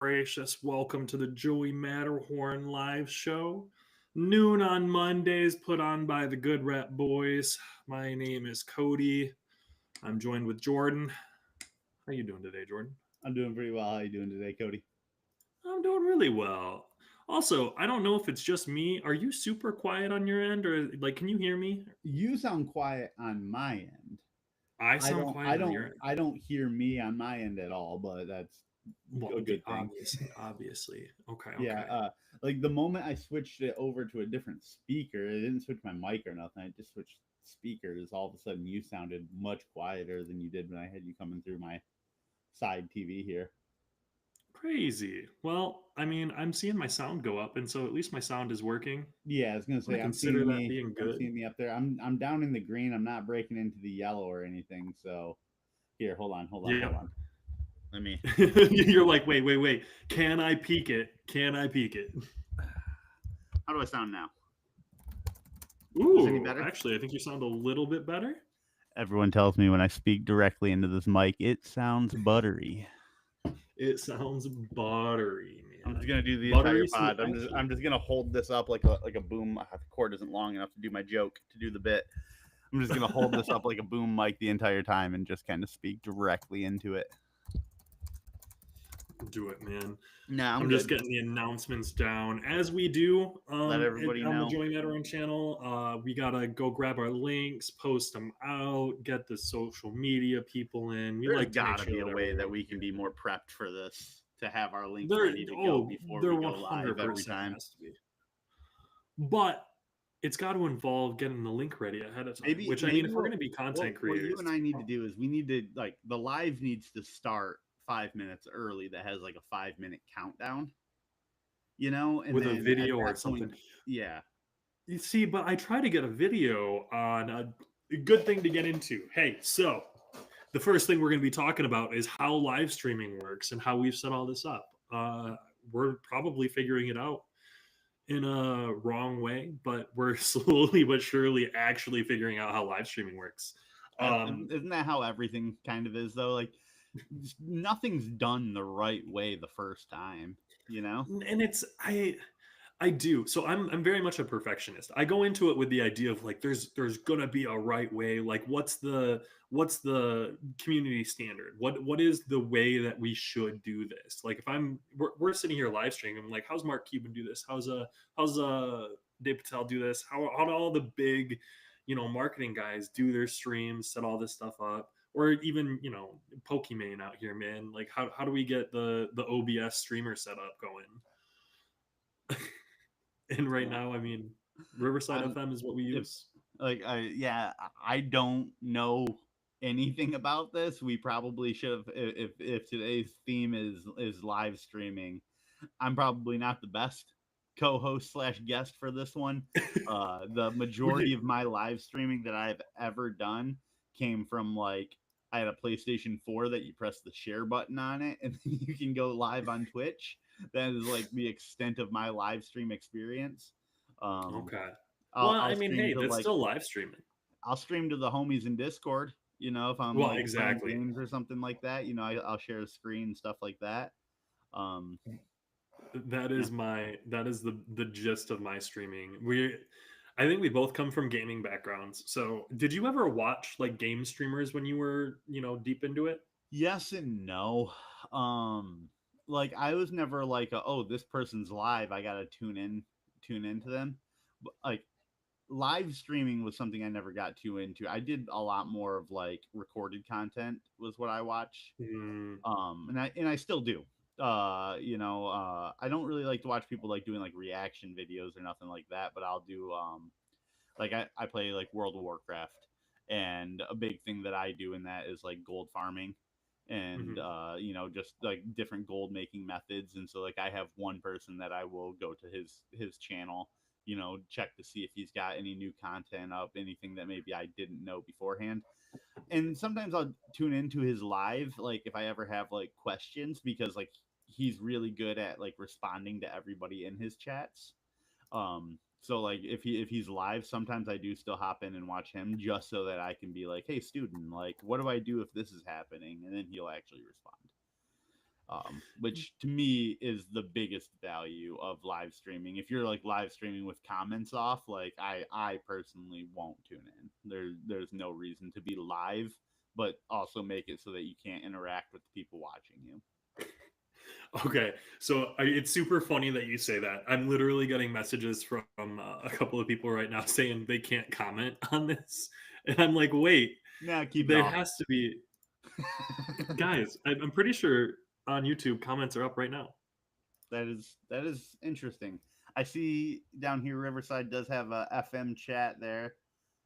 gracious. Welcome to the Joey Matterhorn live show. Noon on Mondays, put on by the Good Rep Boys. My name is Cody. I'm joined with Jordan. How you doing today, Jordan? I'm doing pretty well. How you doing today, Cody? I'm doing really well. Also, I don't know if it's just me. Are you super quiet on your end, or like, can you hear me? You sound quiet on my end. I I sound don't quiet I on don't your end. I don't hear me on my end at all, but that's Well, a good thing. obviously. Okay, Yeah, okay. like the moment I switched it over to a different speaker, it didn't switch my mic or nothing. I just switched speakers. All of a sudden, you sounded much quieter than you did when I had you coming through my side TV here. Crazy. Well, I mean, I'm seeing my sound go up, and so at least my sound is working. Yeah, I was gonna I'm gonna say consider that being I'm good. seeing me up there. I'm down in the green. I'm not breaking into the yellow or anything. So here, Yeah. hold on. Let me. You're like, wait. Can I peek it? Can I peek it? How do I sound now? Is any Ooh, better? actually, I think you sound a little bit better. Everyone tells me when I speak directly into this mic, it sounds buttery. It sounds buttery, I'm just man. gonna do the entire Buttery pod. smooth. I'm Actually, just gonna hold this up like a boom. The cord isn't long enough to do my joke to do the bit. I'm just gonna hold this up like a boom mic the entire time and just kind of speak directly into it. do it, man. No, I'm I'm just good. getting the announcements down as we do Let everybody on the know. Joey Matterhorn channel. We gotta go grab our links, post them out, get the social media people in. We There's like to make got to sure be a that way that everyone we can can hear. be more prepped for this to have our links There, ready to go oh, before there we go live every 100% time. has to be, but it's got to involve getting the link ready ahead of time. Maybe Which I mean, maybe if we're gonna be content what you and creators, I need to do is we need to like the live needs to start 5 minutes early that has like a 5 minute countdown, and with a then at video or that point, something. yeah. You see, but I try to get a video on a good thing to get into. Hey, so the first thing we're going to be talking about is how live streaming works and how we've set all this up. We're probably figuring it out in a wrong way, but we're slowly but surely actually figuring out how live streaming works. Um, Isn't that how everything kind of is though? Like nothing's done the right way the first time, you know? and I do. So I'm very much a perfectionist. I go into it with the idea of like there's gonna be a right way. Like what's the community standard? What is the way that we should do this? Like if we're sitting here live streaming, I'm like, how's Mark Cuban do this? How's Dave Patel do this? How do all the big, marketing guys do their streams, set all this stuff up? Or even, Pokimane out here, man. Like how do we get the OBS streamer setup going? And right Yeah. now, I mean, Riverside I'm FM is what we if use. like I don't know anything about this. We probably should have if today's theme is live streaming. I'm probably not the best co-host slash guest for this one. The majority We, of my live streaming that I've ever done came from like I had a PlayStation 4 that you press the share button on it and then you can go live on Twitch. That is like the extent of my live stream experience. Um, okay. I'll, Well, I'll I mean, stream hey, to that's like still live streaming. I'll stream to the homies in Discord. If I'm Well, like playing exactly. games or something like that, I'll share a screen and stuff like that. Um, That yeah. is the gist of my streaming. I think we both come from gaming backgrounds. So, did you ever watch like game streamers when you were, deep into it? Yes and no. Um, like I was never like, oh, this person's live. I gotta tune into them. But like live streaming was something I never got too into. I did a lot more of like recorded content was what I watch. Mm, And I still do. I don't really like to watch people like doing like reaction videos or nothing like that, but I'll do like I play like World of Warcraft, and a big thing that I do in that is like gold farming and mhm. just like different gold making methods. And so like I have one person that I will go to his channel, check to see if he's got any new content up, anything that maybe I didn't know beforehand. And sometimes I'll tune into his live, like if I ever have like questions, because like he's really good at like responding to everybody in his chats. So like if he's live, sometimes I do still hop in and watch him just so that I can be like, hey student, like what do I do if this is happening? And then he'll actually respond. which to me is the biggest value of live streaming. If you're like live streaming with comments off, like I personally won't tune in. There's no reason to be live, but also make it so that you can't interact with the people watching you. Okay, so it's super funny that you say that. I'm literally getting messages from a couple of people right now saying they can't comment on this, and I'm like, wait, Nah, keep it there off. has to be guys. I'm pretty sure on YouTube comments are up right now. That is interesting. I see down here Riverside does have a FM chat there.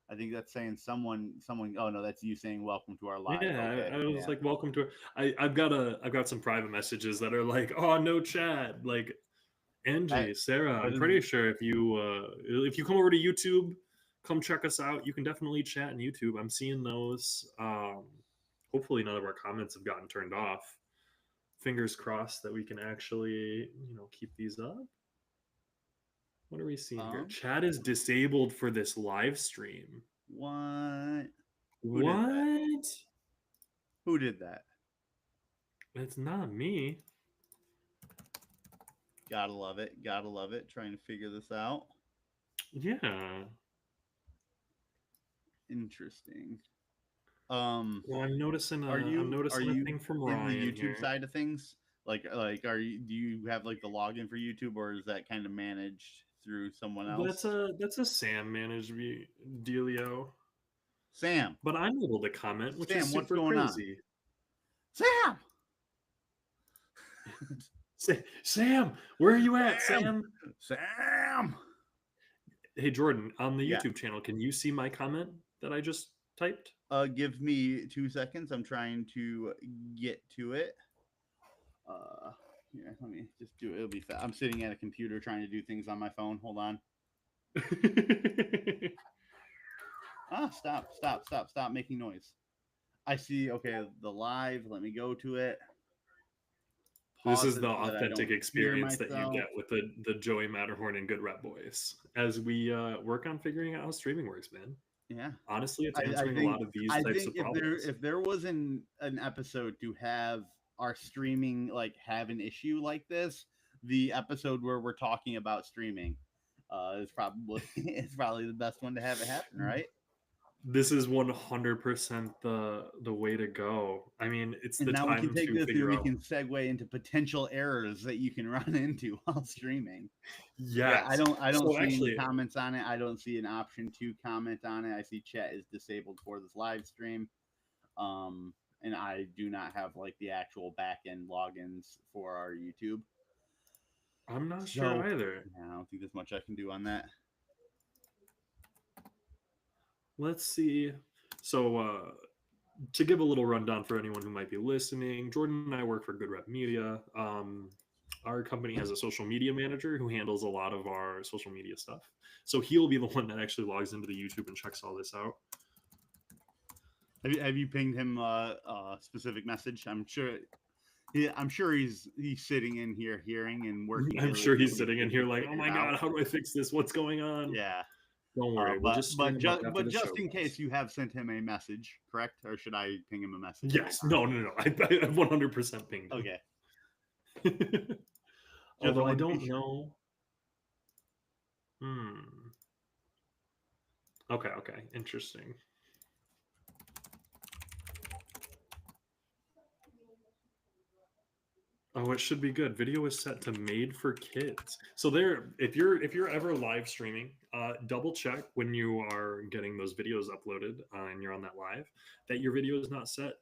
I think that's saying someone. Oh no, that's you saying welcome to our live. Yeah, Okay, I was yeah. like, welcome to. I've got some private messages that are like, oh no, Chad, like That Angie, Sarah. that I'm is pretty sure if you come over to YouTube, come check us out. You can definitely chat in YouTube. I'm seeing those. Hopefully, none of our comments have gotten turned off. Fingers crossed that we can actually, keep these up. What are we seeing here? um Chat is disabled for this live stream. what? Who did that? What? Who did that? It's not me. Gotta love it. Gotta love it. Trying to figure this out. Yeah. Interesting. Well, I'm noticing Are are a you thing from in the Ryan YouTube here. side of things? Like are you do you have like the login for YouTube, or is that kind of managed through someone That's else? a Sam managed dealio, Sam, but I'm able to comment, which is Sam, what's super going on? crazy. Sam, Sam, where are you at, Sam, Sam? Sam. Hey, Jordan, on the Yeah. YouTube channel, can you see my comment that I just typed? Give me 2 seconds. I'm trying to get to it. Uh, Here, let me just do it. It'll be fast. I'm sitting at a computer trying to do things on my phone. Hold on. Stop making noise. I see. Okay, the live. Let me go to it. This Pause is it the so that I authentic don't hear experience that you myself. get with the Joey Matterhorn and Good Rep Boys as we work on figuring out how streaming works, man. Yeah. Honestly, it's I answering a think lot of these I types think of problems. if there was an episode to have our streaming like have an issue like this, the episode where we're talking about streaming is probably it's probably the best one to have it happen, right? This is 100% the way to go. I mean, it's And the now we can time take to this and figure we out. can segue into potential errors that you can run into while streaming. Yeah, Yes. I don't So see any actually, comments on it. I don't see an option to comment on it. I see chat is disabled for this live stream. And I do not have like the actual back end logins for our YouTube. I'm not sure So either. yeah, I don't think there's much I can do on that. Let's see. So to give a little rundown for anyone who might be listening, Jordan and I work for Good Rep Media. Our company has a social media manager who handles a lot of our social media stuff. So he'll be the one that actually logs into the YouTube and checks all this out. Have you pinged him a specific message? I'm sure he's sitting in here hearing and working I'm sure he's diligently sitting in to here like, oh figure my it God, out. how do I fix this? What's going on? Yeah. Don't worry, we'll just string him up after But the show, just in guys. case you have sent him a message, correct? Or should I ping him a message right Yes, no. I 100% pinged now? him. Okay. Just Although I wanted to be don't sure. know. Hmm. Okay, interesting. Oh, it should be good. Video is set to made for kids. So there, if you're ever live streaming, double check when you are getting those videos uploaded and you're on that live that your video is not set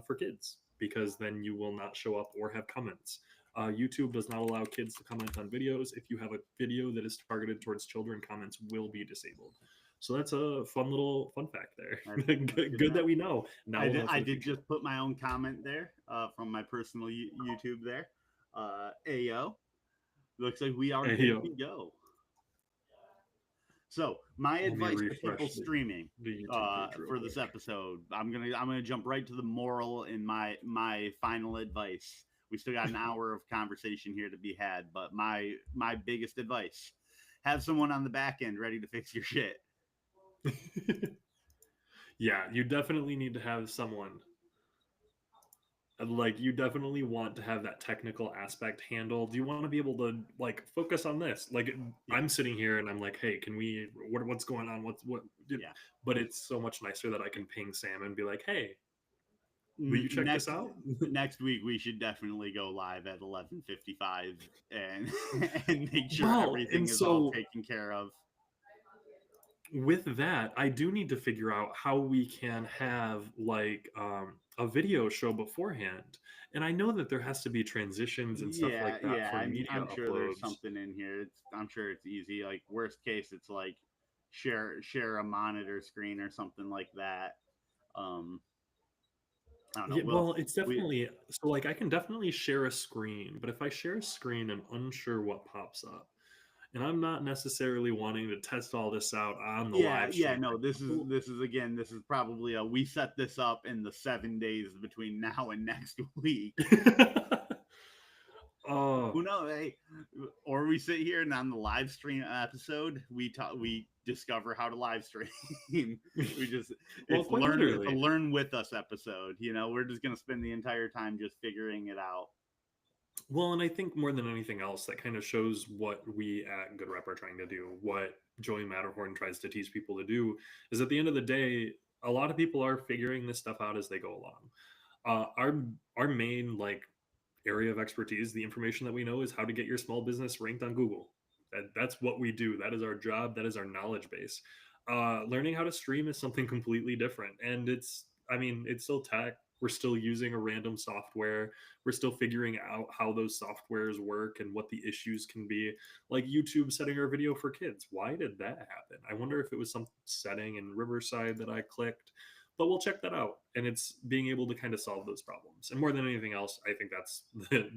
for kids because then you will not show up or have comments. YouTube does not allow kids to comment on videos. If you have a video that is targeted towards children, comments will be disabled. So that's a fun little fun fact there. That's good to Good know. that we know. Now we'll know for I the did future. just put my own comment there from my personal YouTube there. Ayo, looks like we are Hey, good yo, to go. So my let me advice to people refresh streaming the YouTube page real for this quick. episode, I'm gonna jump right to the moral in my final advice. We still got an hour of conversation here to be had, but my biggest advice: have someone on the back end ready to fix your shit. Yeah, you definitely need to have someone Like, you definitely want to have that technical aspect handled. You want to be able to like focus on this. Like, Yeah, I'm sitting here and I'm like, hey, can we? What's going on? What? yeah. But it's so much nicer that I can ping Sam and be like, hey, will you check this Next out? next week we should definitely go live at 11:55 and and make sure Well, everything and is all so taken care of. with that, I do need to figure out how we can have like a video show beforehand. And I know that there has to be transitions and stuff Yeah, like that yeah. for media I'm sure there's uploads. something in here. I'm sure it's easy. Like worst case, it's like share a monitor screen or something like that. Um, I don't know. Yeah, well, it's We definitely so like I can definitely share a screen, but if I share a screen, I'm unsure what pops up. And I'm not necessarily wanting to test all this out on the live yeah. stream No, right now. this is again. This is probably a we set this up in the 7 days between now and next week. Oh, Who knows? Hey, or we sit here and on the live stream episode, we discover how to live stream. We just well, quite it's a literally. learn with us episode. You know, we're just gonna spend the entire time just figuring it out. Well, and I think more than anything else, that kind of shows what we at Good Rep are trying to do. What Joey Matterhorn tries to teach people to do is at the end of the day, a lot of people are figuring this stuff out as they go along. Our main like area of expertise, the information that we know is how to get your small business ranked on Google. That's what we do. That is our job. That is our knowledge base. Learning how to stream is something completely different, and I mean, it's still tech. We're still using a random software. We're still figuring out how those softwares work and what the issues can be. Like YouTube setting our video for kids. Why did that happen? I wonder if it was some setting in Riverside that I clicked, but we'll check that out. And it's being able to kind of solve those problems. And more than anything else, I think that's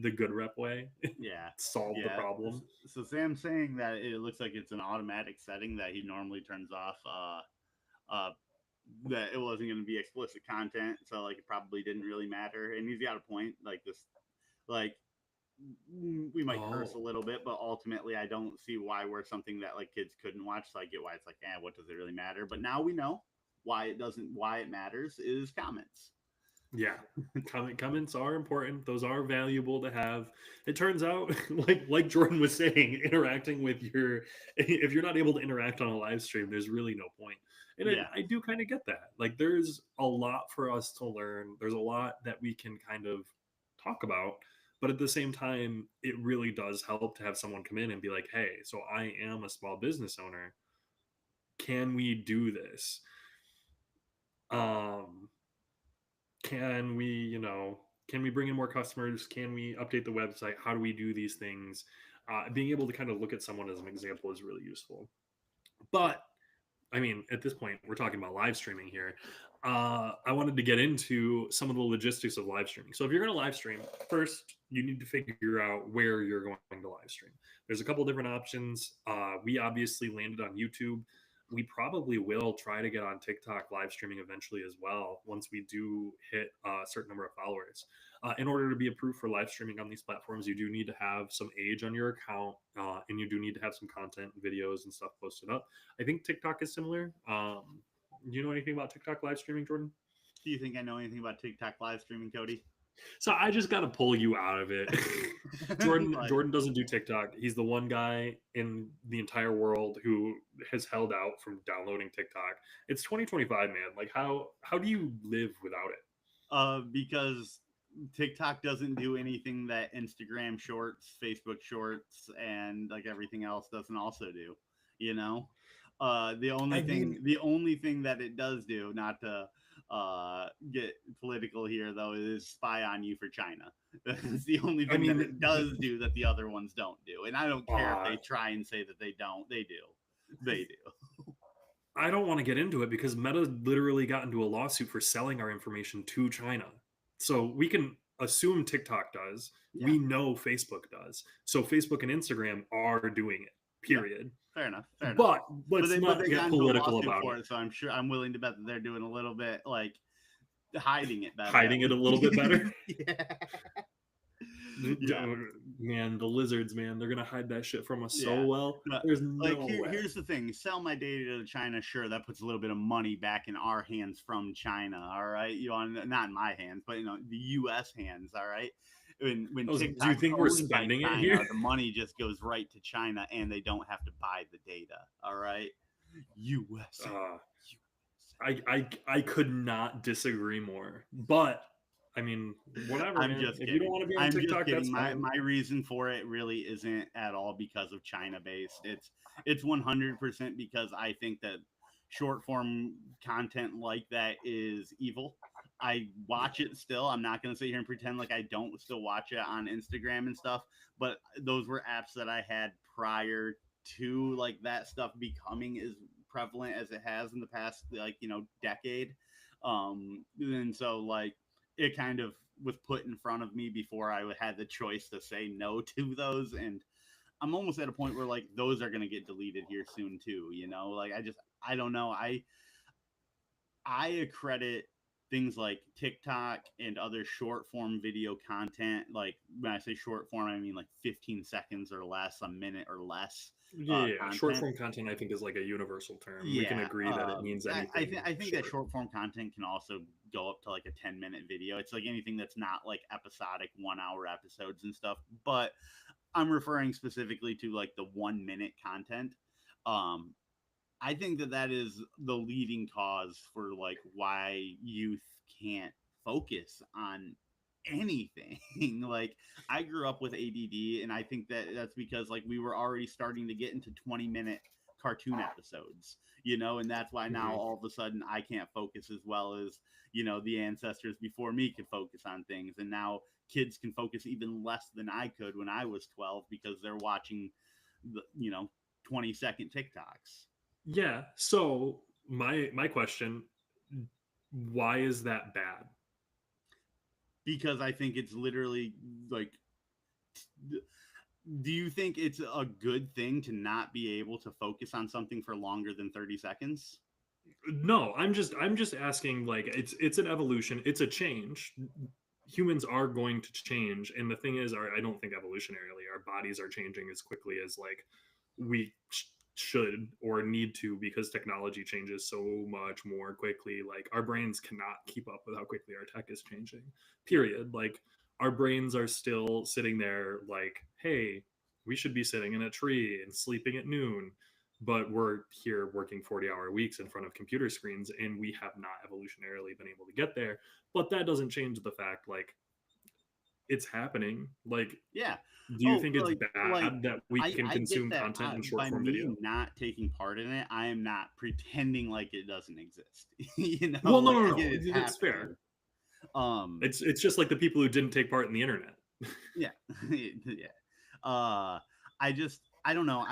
the good rep way. Yeah, Solve the yeah. problem. So Sam's saying that it looks like it's an automatic setting that he normally turns off. Uh, that it wasn't going to be explicit content, so like it probably didn't really matter. And he's got a point. Like this, like we might curse a Oh, little bit, but ultimately, I don't see why we're something that like kids couldn't watch. So I get why it's like, what does it really matter? But now we know why it doesn't. Why it matters is comments. yeah. Comments are important. Those are valuable to have. It turns out, like Jordan was saying, interacting with your if you're not able to interact on a live stream, there's really no point. And Yeah, I do kind of get that. Like, there's a lot for us to learn. There's a lot that we can kind of talk about, but at the same time, it really does help to have someone come in and be like, "Hey, so I am a small business owner. Can we do this? Um, can we, can we bring in more customers? Can we update the website? How do we do these things?" Being able to kind of look at someone as an example is really useful. But I mean, at this point, we're talking about live streaming here. I wanted to get into some of the logistics of live streaming. So, if you're going to live stream, first you need to figure out where you're going to live stream. There's a couple different options. We obviously landed on YouTube. We probably will try to get on TikTok live streaming eventually as well once we do hit a certain number of followers. In order to be approved for live streaming on these platforms, you do need to have some age on your account, and you do need to have some content, videos, and stuff posted up. I think TikTok is similar. Do you know anything about TikTok live streaming, Jordan? do you think I know anything about TikTok live streaming, Cody? So I just got to pull you out of it. Jordan Like, Jordan doesn't do TikTok. He's the one guy in the entire world who has held out from downloading TikTok. It's 2025, man. Like, how do you live without it? because TikTok doesn't do anything that Instagram Shorts, Facebook Shorts, and like everything else doesn't also do. You know, I mean, the only thing that it does do, not to get political here though, is spy on you for China. That's the only I thing that mean, it does do that the other ones don't do. And I don't care if uh, they try and say that they don't. They do. They do. I don't want to get into it because Meta literally got into a lawsuit for selling our information to China. So we can assume TikTok does. Yeah. We know Facebook does. So Facebook and Instagram are doing it, Yeah. period. Fair enough. Fair enough. But let's But not they get got into a political lawsuit about for it. it, so I'm willing to bet that they're doing a little bit like hiding it better at Hiding it a little bit least. better. Yeah. Yeah. Man, the lizards, man, they're gonna hide that shit from us so Yeah. well. But There's like no way. here's the thing, sell my data to China, sure, that puts a little bit of money back in our hands from China, all right? You know, not in my hands, but the US hands, all right? When Do you TikTok's think we're owned by spending it China, here? the money just goes right to China and they don't have to buy the data, all right? USA. Uh, I could not disagree more. But I mean, whatever, I'm man. just If you don't kidding. want to be on I'm just TikTok, kidding. that's My fine. my reason for it really isn't at all because of China based. It's 100% because I think that short form content like that is evil. I watch it still. I'm not going to sit here and pretend like I don't still watch it on Instagram and stuff, but those were apps that I had prior to like that stuff becoming as prevalent as it has in the past like, decade. And so like it kind of was put in front of me before I had the choice to say no to those. And I'm almost at a point where like those are going to get deleted here soon too. Like I don't know. I accredit things like TikTok and other short form video content. Like when I say short form, I mean like 15 seconds or less, a minute or less Yeah, short content. form content I think is like a universal term. We can Yeah, agree that it means anything I think that short. short form content can also go up to like a 10-minute video. It's like anything that's not like episodic 1 hour episodes and stuff. But I'm referring specifically to like the 1 minute content. Um, I think that that is the leading cause for like why youth can't focus on anything. Like I grew up with ADD, and I think that that's because like we were already starting to get into 20-minute cartoon episodes, and that's why now Mhm. all of a sudden I can't focus as well as the ancestors before me could focus on things, and now kids can focus even less than I could when I was 12 because they're watching the 20-second TikToks. Yeah. So my question, why is that bad? Because I think it's literally like, do you think it's a good thing to not be able to focus on something for longer than 30 seconds? No, I'm just asking, like, it's an evolution, it's a change. Humans are going to change, and the thing is, I don't think evolutionarily our bodies are changing as quickly as like we should or need to, because technology changes so much more quickly. Like our brains cannot keep up with how quickly our tech is changing. Period. Like our brains are still sitting there like, hey, we should be sitting in a tree and sleeping at noon, but we're here working 40-hour weeks in front of computer screens, and we have not evolutionarily been able to get there. But that doesn't change the fact, like, it's happening. Like, Yeah. do you Oh, think it's like bad that we can I get consume that. content in short By form video? me not taking part in it, I am not pretending like it doesn't exist. Well, no, Like no, I get no, it's that's fair. happening. Um, It's just like the people who didn't take part in the internet. yeah, yeah. I don't know.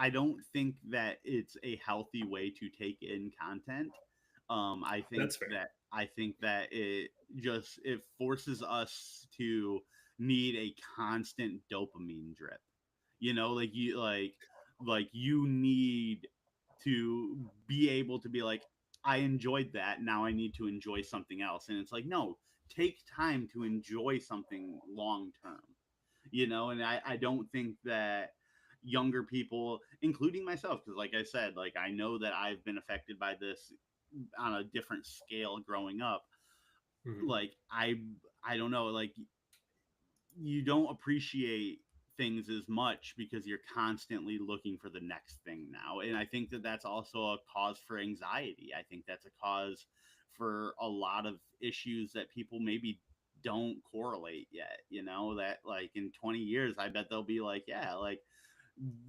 I don't think that it's a healthy way to take in content. That's fair. I think that it forces us to need a constant dopamine drip. Like you need to be able to be like, I enjoyed that, now I need to enjoy something else. And it's like, no, take time to enjoy something long term. And I don't think that younger people, including myself, because like I said, like I know that I've been affected by this on a different scale growing up. Mhm. Like I don't know, like you don't appreciate things as much because you're constantly looking for the next thing now. And I think that that's also a cause for anxiety. I think that's a cause for a lot of issues that people maybe don't correlate yet. That like in 20 years I bet they'll be like, yeah, like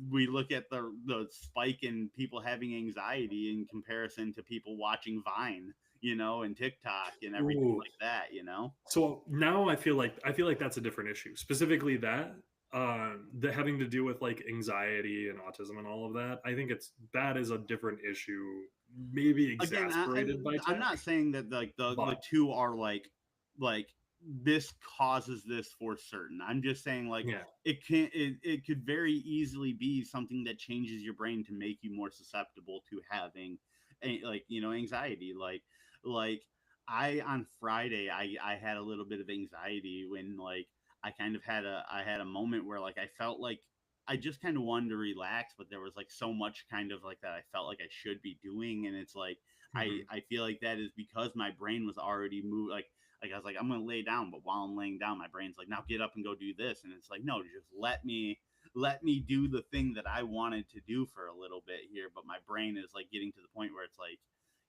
we look at the spike in people having anxiety in comparison to people watching Vine, and TikTok and everything Ooh. like that. So now I feel like that's a different issue. Specifically that having to do with like anxiety and autism and all of that. I think that is a different issue, maybe Again, exasperated by I'm tech, not saying that like the but two are like this causes this for certain. I'm just saying like yeah. it could very easily be something that changes your brain to make you more susceptible to having like anxiety. Like I on Friday I had a little bit of anxiety when like I kind of had a moment where like I felt like I just kind of wanted to relax, but there was like so much kind of like that I felt like I should be doing, and it's like Hmm. I feel like that is because my brain was already moved. Like I was like I'm gonna lay down, but while I'm laying down, my brain's like now get up and go do this, and it's like no, just let me do the thing that I wanted to do for a little bit here, but my brain is like getting to the point where it's like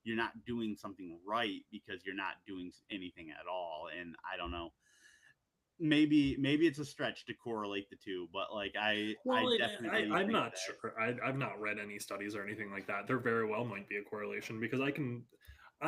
you're not doing something right because you're not doing anything at all, and I don't know, maybe it's a stretch to correlate the two, but like I Well, definitely I'm think not that sure. I've not read any studies or anything like that. There very well might be a correlation because I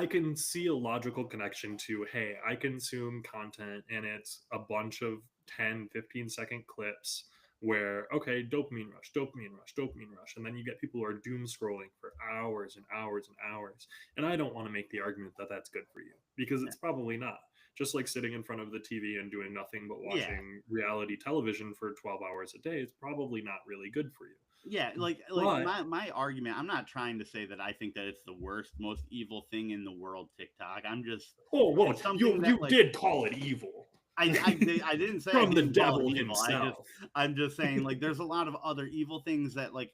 can see a logical connection to, hey, I consume content and it's a bunch of 10, 15 second clips where, okay, dopamine rush, dopamine rush, dopamine rush. And then you get people who are doom scrolling for hours and hours and hours. And I don't want to make the argument that that's good for you because yeah, it's probably not. Just like sitting in front of the TV and doing nothing but yeah, watching reality television for 12 hours a day is probably not really good for you. yeah, like But my argument, I'm not trying to say that I think that it's the worst most evil thing in the world, TikTok. I'm just oh well, it's something that you like did call it evil I didn't say I from the didn't call it devil evil. himself. I'm just saying like there's a lot of other evil things that like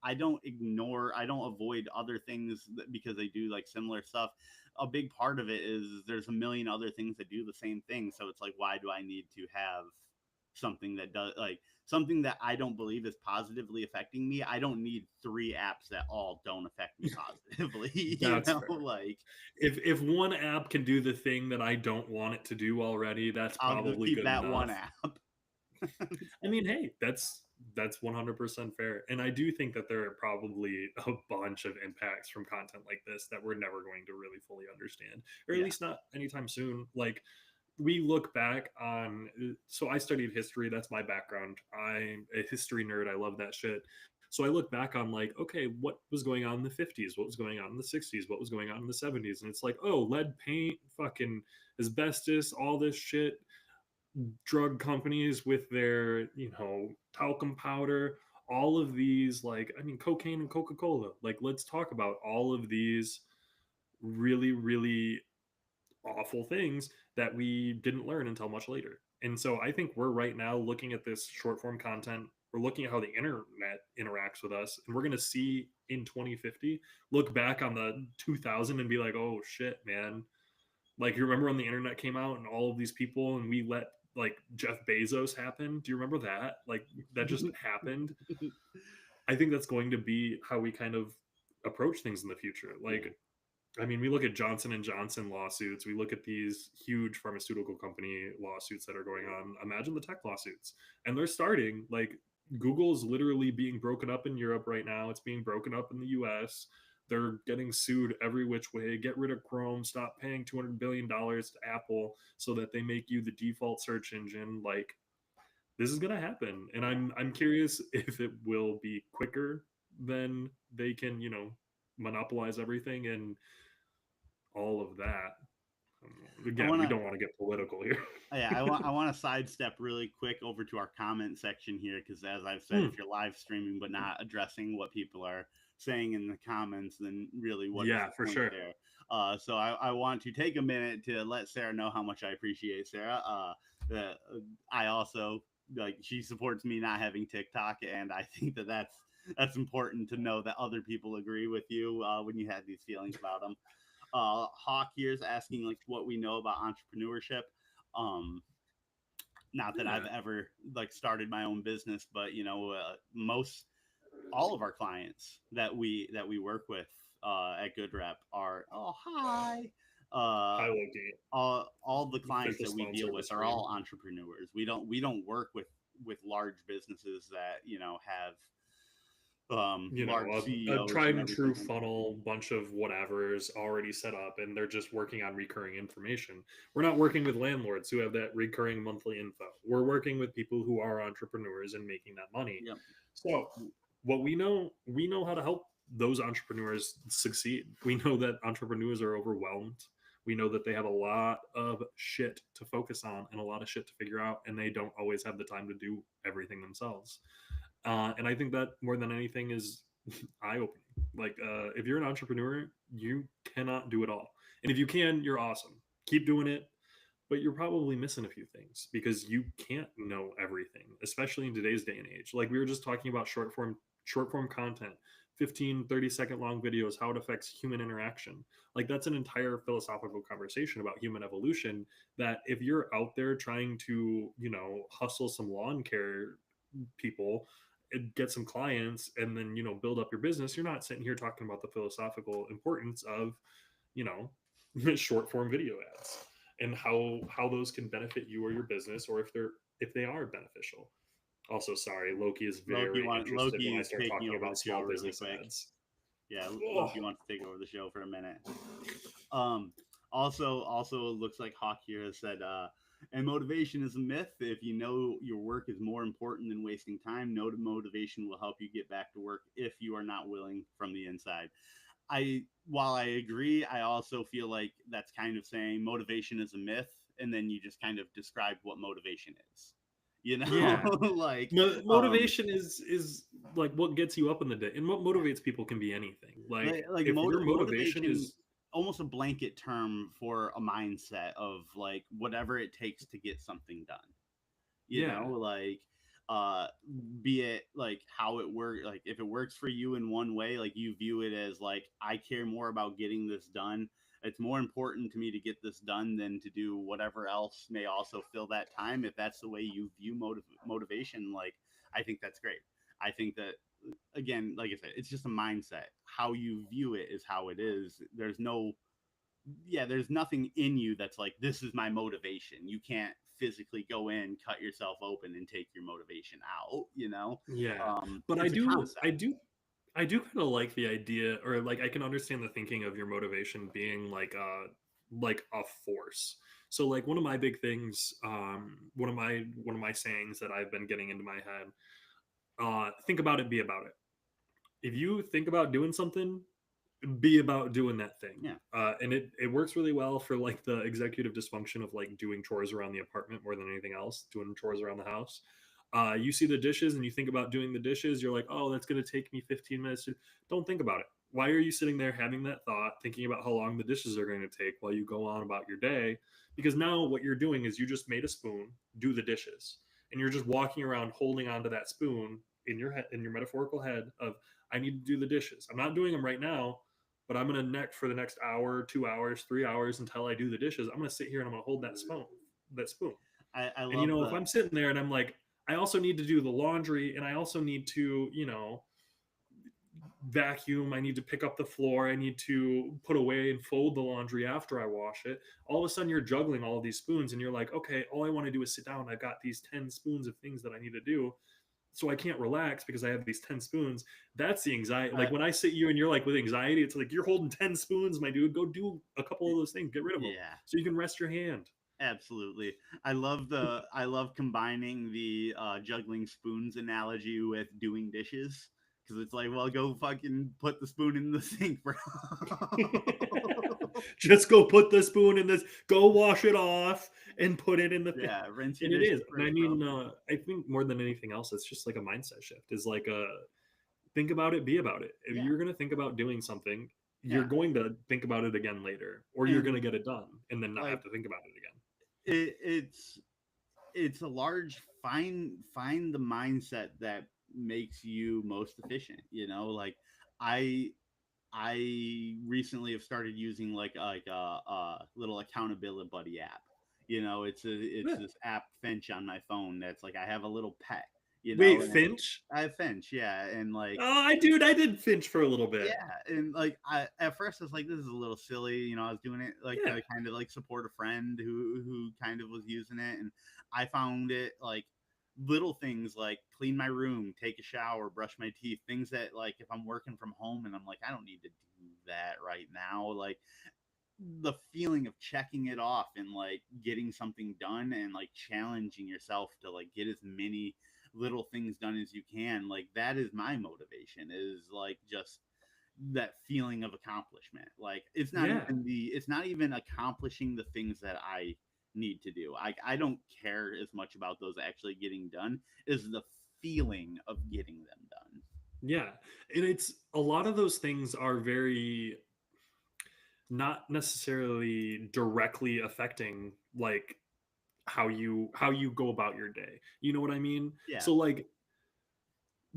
I don't ignore, I don't avoid other things because they do like similar stuff. A big part of it is there's a million other things that do the same thing. So it's like, why do I need to have something that does like something that I don't believe is positively affecting me? I don't need three apps that all don't affect me positively, That's fair. like If one app can do the thing that I don't want it to do already, that's I'll just probably keep good that one enough. app. I mean, hey, that's 100% fair. And I do think that there are probably a bunch of impacts from content like this that we're never going to really fully understand, or at Yeah. least not anytime soon. Like we look back on, so I studied history, that's my background. I'm a history nerd, I love that shit. So I look back on like, okay, what was going on in the 50s, what was going on in the 60s, what was going on in the 70s, and it's like, oh, lead paint, fucking asbestos, all this shit, drug companies with their, talcum powder, all of these, like, I mean, cocaine and Coca-Cola. Like, let's talk about all of these really, really awful things that we didn't learn until much later. And so I think we're right now looking at this short form content. We're looking at how the internet interacts with us, and we're going to see in 2050 look back on the 2000 and be like, oh shit, man. Like, you remember when the internet came out and all of these people, and we let like Jeff Bezos happen? Do you remember that? Like, that just happened. I think that's going to be how we kind of approach things in the future. Yeah. Like, I mean, we look at Johnson and Johnson lawsuits. We look at these huge pharmaceutical company lawsuits that are going on. Imagine the tech lawsuits, and they're starting. Like, Google is literally being broken up in Europe right now. It's being broken up in the U.S. They're getting sued every which way. Get rid of Chrome. Stop paying $200 billion to Apple so that they make you the default search engine. Like, this is gonna happen, and Yeah. I'm curious if it will be quicker than they can, monopolize everything and all of that. I Again, want we to don't want to get political here. Yeah, I want to sidestep really quick over to our comment section here because, as I've said, Hmm. if you're live streaming but not addressing what people are saying in the comments, then really, what is Yeah, the for point sure. there? So I want to take a minute to let Sarah know how much I appreciate Sarah. That I also like she supports me not having TikTok, and I think that that's important to know that other people agree with you when you have these feelings about them. Hawk here's asking like what we know about entrepreneurship. Um, Not that I've Yeah. ever like started my own business, but most all of our clients that we work with at Good Rep are oh hi. Uh, Hi, Loki. all the clients Official that we sponsor deal of the with are stream. all entrepreneurs. We don't work with large businesses that have large A CEOs tried and and true everything. funnel, bunch of whatever's already set up, and they're just working on recurring information. We're not working with landlords who have that recurring monthly info. We're working with people who are entrepreneurs and making that money. Yep. So, what we know how to help those entrepreneurs succeed. We know that entrepreneurs are overwhelmed. We know that they have a lot of shit to focus on and a lot of shit to figure out, and they don't always have the time to do everything themselves. And I think that more than anything is eye opening. Like, if you're an entrepreneur, you cannot do it all. And if you can, you're awesome. Keep doing it. but you're probably missing a few things because you can't know everything, especially in today's day and age. Like we were just talking about short form content, 15, 30-second long videos, how it affects human interaction. Like that's an entire philosophical conversation about human evolution, that if you're out there trying to, hustle some lawn care people and get some clients and then, build up your business, you're not sitting here talking about the philosophical importance of, you know, short form video ads and how those can benefit you or your business, or if they are beneficial. Also, sorry, Loki is very interested when I Loki's start taking talking over about the show small really business quick. ads. Yeah, Oh, Loki wants to take over the show for a minute. Um, also, it looks like Hawk here has said, and motivation is a myth. If you know your work is more important than wasting time, no motivation will help you get back to work if you are not willing from the inside. While I agree, I also feel like that's kind of saying motivation is a myth, and then you just kind of described what motivation is. You know, yeah. like Motivation is like what gets you up in the day, and what motivates people can be anything. Like if your motivation motivation, is, almost a blanket term for a mindset of like whatever it takes to get something done. You yeah, know, like uh be it like how it works, like if it works for you in one way, like you view it as like, I care more about getting this done, it's more important to me to get this done than to do whatever else may also fill that time. If that's the way you view motivation, like I think that's great. I think that, again, like I said, it's just a mindset. How you view it is how it is. There's no, yeah, there's nothing in you that's like, this is my motivation. You can't physically go in, cut yourself open, and take your motivation out. yeah. But I It's a do, concept. I do, I do kind of like the idea, or like I can understand the thinking of your motivation being like a force. So like one of my big things, one of my sayings that I've been getting into my head, think about it, be about it. If you think about doing something, be about doing that thing. Yeah. And it works really well for like the executive dysfunction of like doing chores around the apartment more than anything else, doing chores around the house. You see the dishes and you think about doing the dishes, you're like, oh, that's going to take me 15 minutes to... Don't think about it. Why are you sitting there having that thought, thinking about how long the dishes are going to take while you go on about your day? Because now what you're doing is you just made a spoon, do the dishes, and you're just walking around holding onto that spoon in your head, in your metaphorical head of, I need to do the dishes. I'm not doing them right now, but I'm gonna neck for the next hour, 2 hours, 3 hours until I do the dishes. I'm gonna sit here and I'm gonna hold that spoon. I And love if the I'm sitting there and I'm like, I also need to do the laundry, and I also need to, vacuum. I need to pick up the floor. I need to put away and fold the laundry after I wash it. All of a sudden, you're juggling all of these spoons, and you're like, okay, all I want to do is sit down. I've got these 10 spoons of things that I need to do, so I can't relax because I have these 10 spoons. That's the anxiety. uh, Like when I sit you and you're like with anxiety, it's like you're holding 10 spoons, my dude. Go do a couple of those things. Get rid of them yeah, so you can rest your hand. absolutely. I love combining the juggling spoons analogy with doing dishes, because it's like, well, go fucking put the spoon in the sink, bro. Just go put the spoon in this, go wash it off and put it in the thing. Yeah, rinse your And it dishes is. And I first, bro. mean, I think more than anything else, it's just like a mindset shift. Is like a think about it, be about it. If Yeah, you're going to think about doing something, you're yeah, going to think about it again later, or you're going and to get it done and then not have like to think about it again. it's a large, find the mindset that makes you most efficient. Like I recently have started using like a little accountability buddy app. It's Yeah. this app Finch on my phone that's like, I have a little pet, Wait, and Finch? I have Finch, yeah, and like, Oh, I did Finch for a little bit. yeah, and like, I at first I was like, this is a little silly. I was doing it like Yeah. to kind of like support a friend who kind of was using it, and I found it like little things like clean my room, take a shower, brush my teeth, things that, like, if I'm working from home and I'm like, I don't need to do that right now, like the feeling of checking it off and like getting something done and like challenging yourself to like get as many little things done as you can, like that is my motivation, is like just that feeling of accomplishment. Like Yeah. it's not even accomplishing the things that I need to do. I don't care as much about those actually getting done as the feeling of getting them done. Yeah. And it's a lot of those things are very not necessarily directly affecting like how you go about your day. You know what I mean? Yeah. So like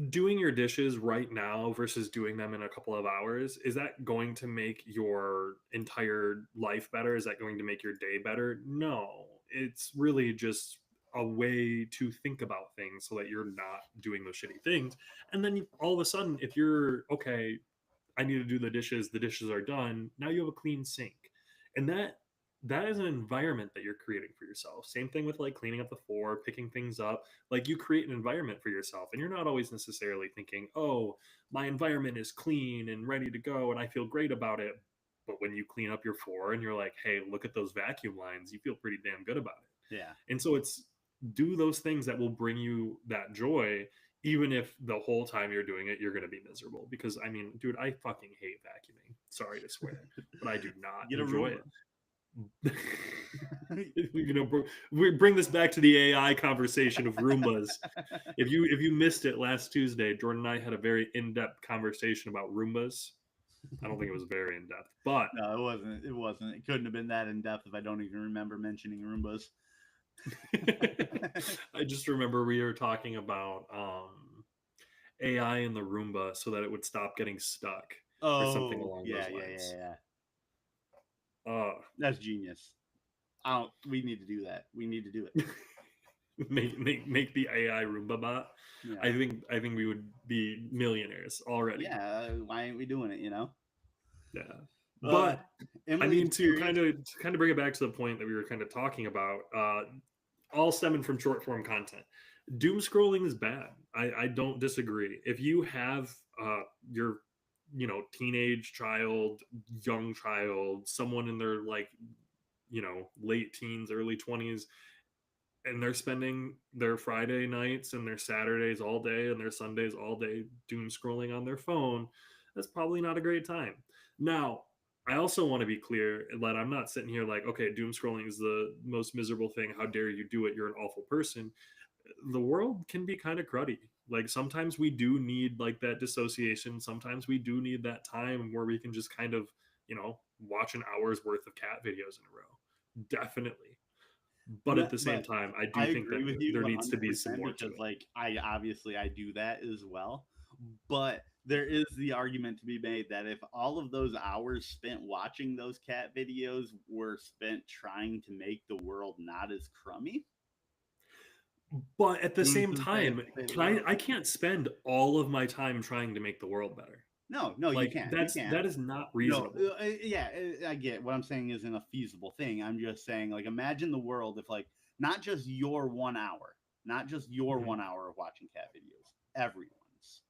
doing your dishes right now versus doing them in a couple of hours, is that going to make your entire life better? Is that going to make your day better? No. It's really just a way to think about things so that you're not doing those shitty things. And then all of a sudden, if you're okay, I need to do the dishes are done. Now you have a clean sink. And that is an environment that you're creating for yourself. Same thing with like cleaning up the floor, picking things up. Like you create an environment for yourself and you're not always necessarily thinking, "Oh, my environment is clean and ready to go and I feel great about it." But when you clean up your floor and you're like, "Hey, look at those vacuum lines." You feel pretty damn good about it. Yeah. And so it's do those things that will bring you that joy even if the whole time you're doing it you're going to be miserable because I mean dude I fucking hate vacuuming, sorry to swear, but I do not Get a enjoy Roomba. it. You know we bring this back to the AI conversation of Roombas. If you missed it last Tuesday, Jordan and I had a very in-depth conversation about Roombas. I don't think it was very in-depth, but No, it wasn't. It wasn't. It couldn't have been that in depth if I don't even remember mentioning Roombas. I just remember we were talking about AI in the Roomba so that it would stop getting stuck or something Oh, along yeah, those yeah, yeah, lines. yeah. Uh, That's genius. I don't. We need to do that. We need to do it. make the AI Roomba bot. Yeah, I think we would be millionaires already. yeah. Why ain't we doing it? You know. Yeah. Uh, But I Emily's mean curious. to kind of bring it back to the point that we were kind of talking about, all stemming from short form content. Doom scrolling is bad. I don't disagree. If you have your teenage child, young child, someone in their like late teens, early 20s, and they're spending their Friday nights and their Saturdays all day and their Sundays all day doom scrolling on their phone, that's probably not a great time. Now, I also want to be clear that I'm not sitting here like, okay, doom scrolling is the most miserable thing. How dare you do it? You're an awful person. The world can be kind of cruddy. Like sometimes we do need like that dissociation. Sometimes we do need that time where we can just kind of, watch an hour's worth of cat videos in a row. Definitely. But No, at the same but time, I I do think agree that with you there one needs to hundred be some percent more to because, it. like, I obviously I do that as well. But there is the argument to be made that if all of those hours spent watching those cat videos were spent trying to make the world not as crummy, But at the doing same some things time, to save the can I world. I can't spend all of my time trying to make the world better. No, no, you Like can't. You that can't. is not No, reasonable. yeah, I get what I'm saying isn't a feasible thing. I'm just saying, like, imagine the world if, like, not just your 1 hour, not just your Mhm. 1 hour of watching cat videos, everyone's.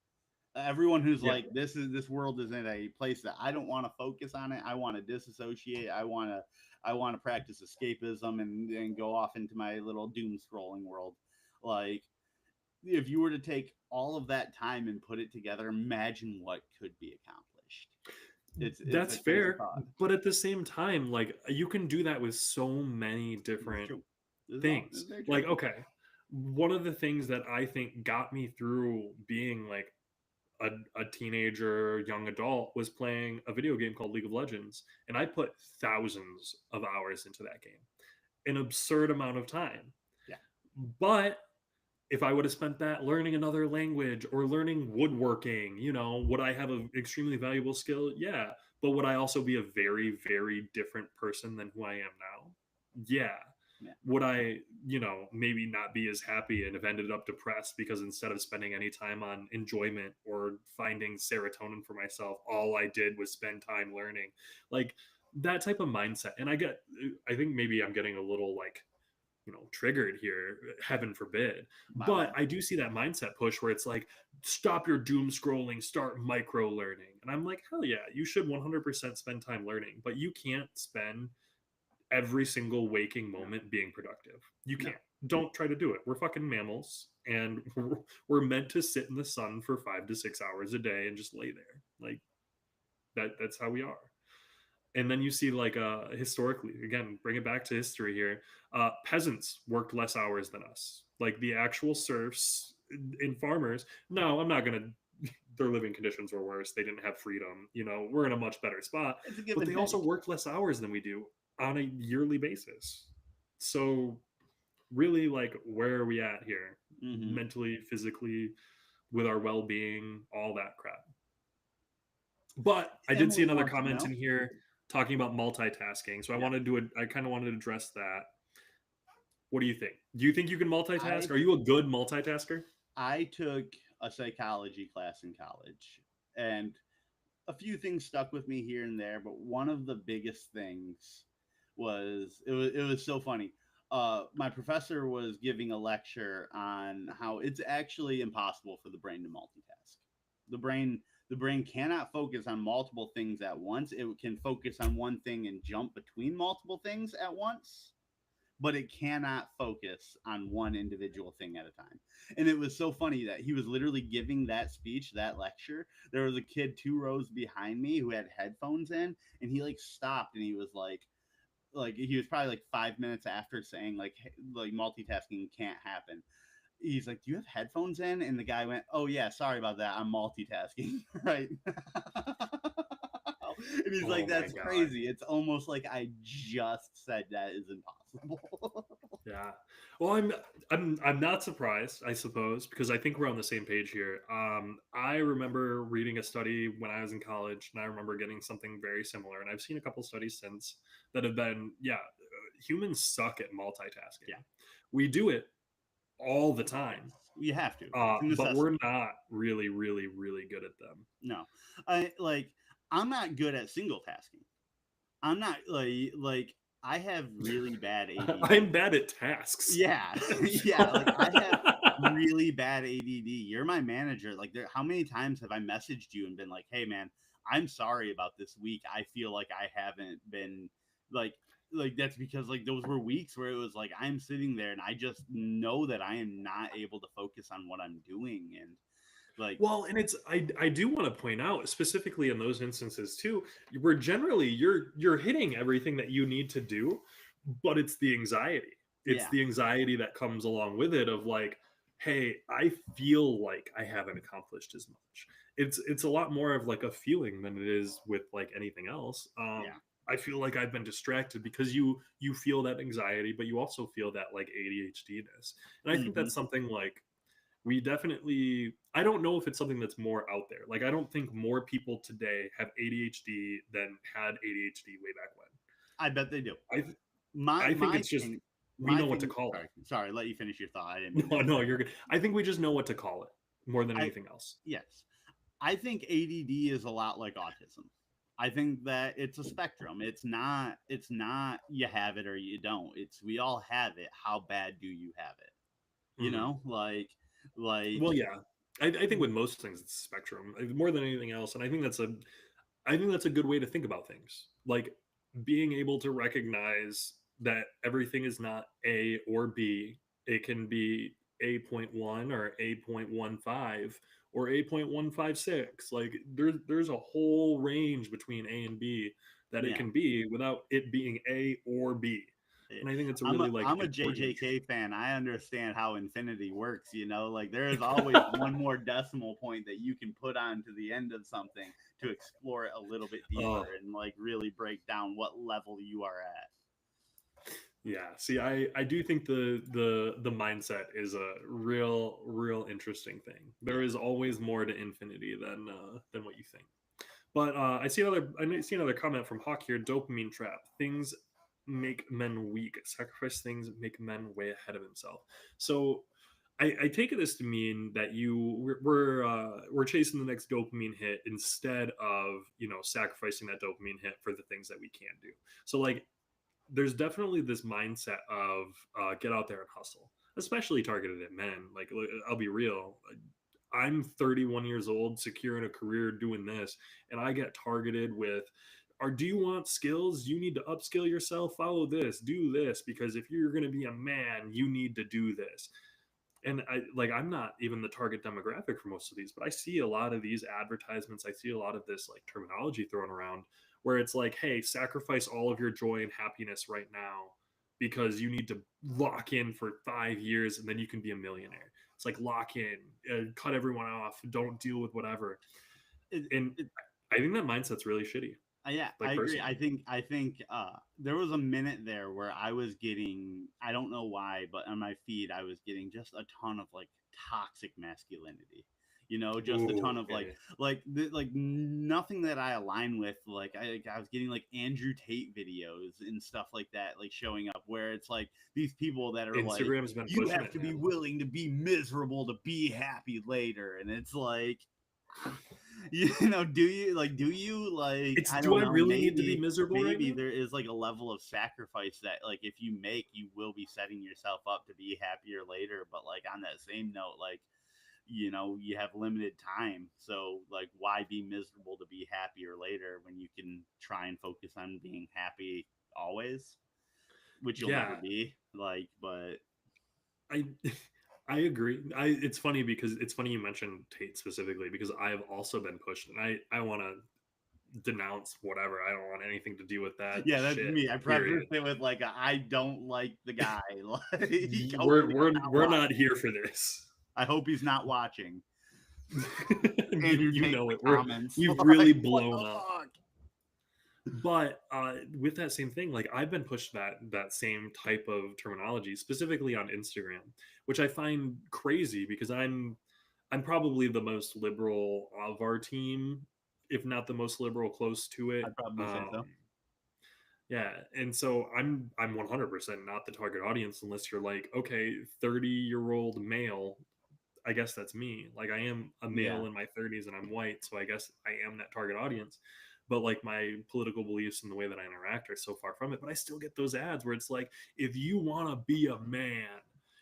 Everyone who's Yeah. like, this world is in a place that I don't want to focus on it. I want to disassociate. I want to practice escapism and go off into my little doom scrolling world. Like, if you were to take all of that time and put it together, imagine what could be accomplished. It's a That's crazy fair, thought. but at the same time, like you can do that with so many This is different true. This things. is very true. Like, okay, one of the things that I think got me through being like a teenager, young adult, was playing a video game called League of Legends, and I put thousands of hours into that game, an absurd amount of time. Yeah. But if I would have spent that learning another language or learning woodworking, would I have an extremely valuable skill? Yeah. But would I also be a very, very different person than who I am now? Yeah. Yeah. Would I, maybe not be as happy and have ended up depressed because instead of spending any time on enjoyment or finding serotonin for myself, all I did was spend time learning? Like that type of mindset. And I think maybe I'm getting a little like, triggered here, heaven forbid. My But bad. I do see that mindset push where it's like, stop your doom scrolling, start micro learning. And I'm like, hell yeah, you should 100% spend time learning, but you can't spend every single waking No. moment being productive. You No. can't. Don't try to do it. We're fucking mammals and we're meant to sit in the sun for 5 to 6 hours a day and just lay there. Like that's how we are. And then you see like historically, again, bring it back to history here, peasants worked less hours than us, like the actual serfs and farmers. No, I'm not going to their living conditions were worse. They didn't have freedom. You know, we're in a much better spot, It's a give but and they also take. work less hours than we do on a yearly basis. So really, like, where are we at here? Hmm. Mentally, physically, with our well-being, all that crap. But I did see Emily another wants to comment know. in here talking about multitasking. So Yeah. I kind of wanted to address that. What do you think? Do you think you can multitask? I Are you a good multitasker? I took a psychology class in college, and a few things stuck with me here and there, but one of the biggest things was so funny. My professor was giving a lecture on how it's actually impossible for the brain to multitask. The brain the brain cannot focus on multiple things at once. It can focus on one thing and jump between multiple things at once, but it cannot focus on one individual thing at a time. And it was so funny that he was literally giving that speech, that lecture. There was a kid 2 rows behind me who had headphones in, and he like stopped and he was like he was probably like 5 minutes after saying like multitasking can't happen. He's like, "Do you have headphones in?" And the guy went, "Oh yeah, sorry about that. I'm multitasking." Right. And he's Oh like, my "That's god. crazy. It's almost like I just said that is impossible." Yeah. Well, I'm not surprised, I suppose, because I think we're on the same page here. I remember reading a study when I was in college, and I remember getting something very similar. And I've seen a couple studies since that have been, yeah, humans suck at Yeah. multitasking. We do it all the Yes. time, You have to. It's a but we're necessity. not really, really, really good at them. No. I like I'm not good at single tasking. I'm not like I have really bad ADD. I'm bad at tasks. Yeah. Yeah, like I have really bad ADD. You're my manager. Like there how many times have I messaged you and been like, "Hey man, I'm sorry about this week. I feel like I haven't been like that's because like those were weeks where it was like I'm sitting there and I just know that I am not able to focus on what I'm doing and like Well, and I do want to point out specifically in those instances too, where generally you're hitting everything that you need to do, but it's the anxiety. It's yeah. the anxiety that comes along with it of like, hey, I feel like I haven't accomplished as much. It's a lot more of like a feeling than it is with like anything else. Yeah. I feel like I've been distracted because you feel that anxiety, but you also feel that like ADHD-ness. And I think Mhm. that's something like we definitely I don't know if it's something that's more out there. Like I don't think more people today have ADHD than had ADHD way back I bet they do. when. My I think my it's just thing we my know what to thing call sorry, let you finish your thought. I didn't it. mean to No, no, interrupt. you're good. I think we just know what to call it more than I anything else. yes. I think ADD is a lot like autism. I think that it's a spectrum. It's not you have it or you don't. It's we all have it. How bad do you have it? You Mhm. know, like Well, yeah. I think with most things it's a spectrum more than anything else, and I think that's a good way to think about things. Like being able to recognize that everything is not A or B. It can be A.1 or A.15 or A.156. Like there's a whole range between A and B that it yeah. can be without it being A or B. Eh, And I think it's a I'm really a like I'm a important. JJK fan. I understand how infinity works, you know? Like there is always one more decimal point that you can put on to the end of something to explore it a little bit deeper Oh, and like really break down what level you are at. yeah. See, I do think the mindset is a real interesting thing. There Yeah. is always more to infinity than what you think. But I see another comment from Hawk here. Dopamine trap. Things make men weak. Sacrifice things make men way ahead of himself. So I take this to mean that we're chasing the next dopamine hit instead of sacrificing that dopamine hit for the things that we can do. So like there's definitely this mindset of get out there and hustle, especially targeted at men. Like, I'll be real. I'm 31 years old, secure in a career doing this, and I get targeted with, "Or do you want skills? You need to upskill yourself. Follow this, do this, because if you're going to be a man, you need to do this." And I'm not even the target demographic for most of these, but I see a lot of these advertisements. I see a lot of this like terminology thrown around where it's like, hey, sacrifice all of your joy and happiness right now because you need to lock in for 5 years and then you can be a millionaire. It's like lock in, cut everyone off, don't deal with whatever. it, And it, I think that mindset's really shitty. yeah, I Like agree. personally, I think there was a minute there where I was getting, I don't know why, but on my feed I was getting just a ton of like toxic masculinity. You know, just a ooh, ton of okay. like nothing that I align with. Like I was getting like Andrew Tate videos and stuff like that, like showing up where it's like these people that are like, Instagram's been you pushing have it, to be man. willing to be miserable to be happy later, and it's like, you know, do you like, It's I do don't I know, really need to be maybe miserable right now? there is like a level of sacrifice that like if you make, you will be setting yourself up to be happier later. But like on that same note, like, you know, you have limited time, so like why be miserable to be happier later when you can try and focus on being happy always, which you'll never Yeah, be, like. But I I agree. It's funny because it's funny you mentioned Tate specifically because I have also been pushed and I want to denounce whatever. I don't want anything to do with that yeah, that's shit. me. I preface Period. it with like I don't like the guy. Like, We're hopefully he's we're not we're not watching. here for this. I hope he's not watching. you Andrew you Tate in know the it. comments. We've really Like, what blown the up. fuck? But with that same thing, like I've been pushed that same type of terminology specifically on Instagram, which I find crazy because I'm probably the most liberal of our team, if not the most liberal close to it. I'd probably say so. Yeah, and so I'm 100% not the target audience unless you're like, okay, 30-year-old male. I guess that's me. Like I am a Yeah. male in my 30s and I'm white, so I guess I am that target audience. But like my political beliefs and the way that I interact are so far from it. But I still get those ads where it's like, if you want to be a man,